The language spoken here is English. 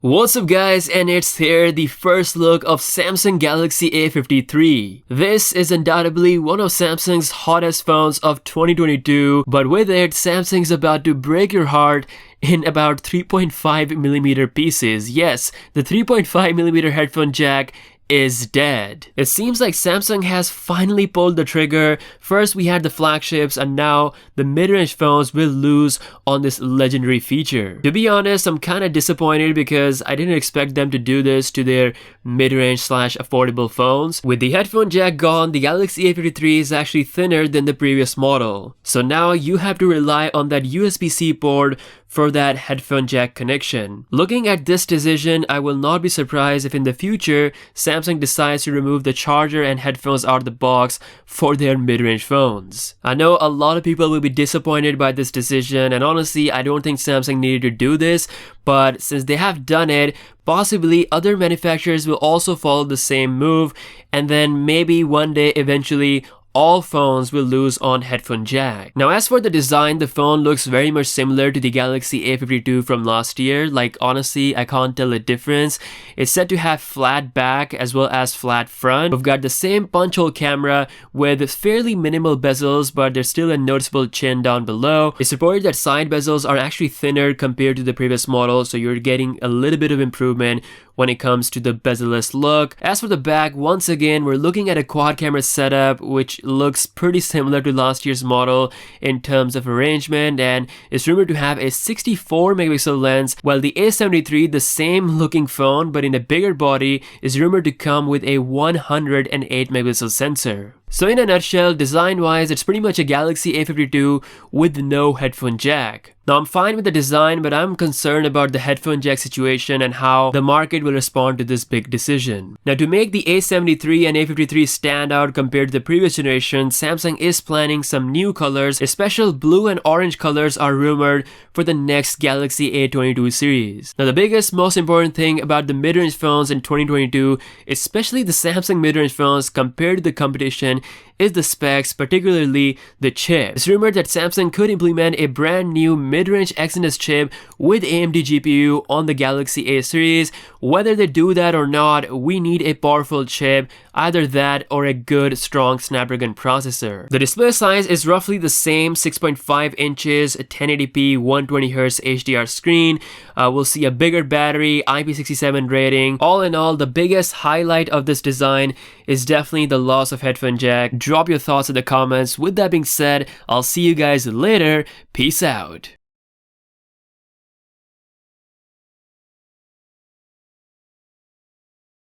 What's up guys, and it's here, the first look of Samsung Galaxy A53. This is undoubtedly one of Samsung's hottest phones of 2022, but with it, Samsung's about to break your heart in about 3.5mm pieces. Yes, the 3.5mm headphone jack is dead. It seems like Samsung has finally pulled the trigger. First we had the flagships, and now the mid-range phones will lose on this legendary feature. To be honest, I'm kinda disappointed because I didn't expect them to do this to their mid-range / affordable phones. With the headphone jack gone, the Galaxy A53 is actually thinner than the previous model. So now you have to rely on that USB-C port for that headphone jack connection. Looking at this decision, I will not be surprised if in the future Samsung decides to remove the charger and headphones out of the box for their mid-range phones. I know a lot of people will be disappointed by this decision, and honestly I don't think Samsung needed to do this, but since they have done it, possibly other manufacturers will also follow the same move, and then maybe one day eventually all phones will lose on headphone jack. Now as for the design, the phone looks very much similar to the Galaxy A52 from last year. Like honestly, I can't tell a difference. It's said to have flat back as well as flat front. We've got the same punch hole camera with fairly minimal bezels, but there's still a noticeable chin down below. It's reported that side bezels are actually thinner compared to the previous model, so you're getting a little bit of improvement when it comes to the bezel-less look. As for the back, once again we're looking at a quad camera setup which looks pretty similar to last year's model in terms of arrangement, and is rumored to have a 64 megapixel lens, while the A73, the same looking phone but in a bigger body, is rumored to come with a 108 megapixel sensor. So in a nutshell, design-wise, it's pretty much a Galaxy A52 with no headphone jack. Now I'm fine with the design, but I'm concerned about the headphone jack situation and how the market will respond to this big decision. Now to make the A73 and A53 stand out compared to the previous generation, Samsung is planning some new colors. A special blue and orange colors are rumored for the next Galaxy A22 series. Now the biggest, most important thing about the mid-range phones in 2022, especially the Samsung mid-range phones compared to the competition, is the specs, particularly the chip. It's rumored that Samsung could implement a brand new mid-range Exynos chip with AMD GPU on the Galaxy A series. Whether they do that or not, we need a powerful chip, either that or a good strong Snapdragon processor. The display size is roughly the same, 6.5 inches, 1080p 120Hz HDR screen. We'll see a bigger battery, IP67 rating. All in all, the biggest highlight of this design is definitely the loss of headphone jack. Drop your thoughts in the comments. With that being said, I'll see you guys later. Peace out.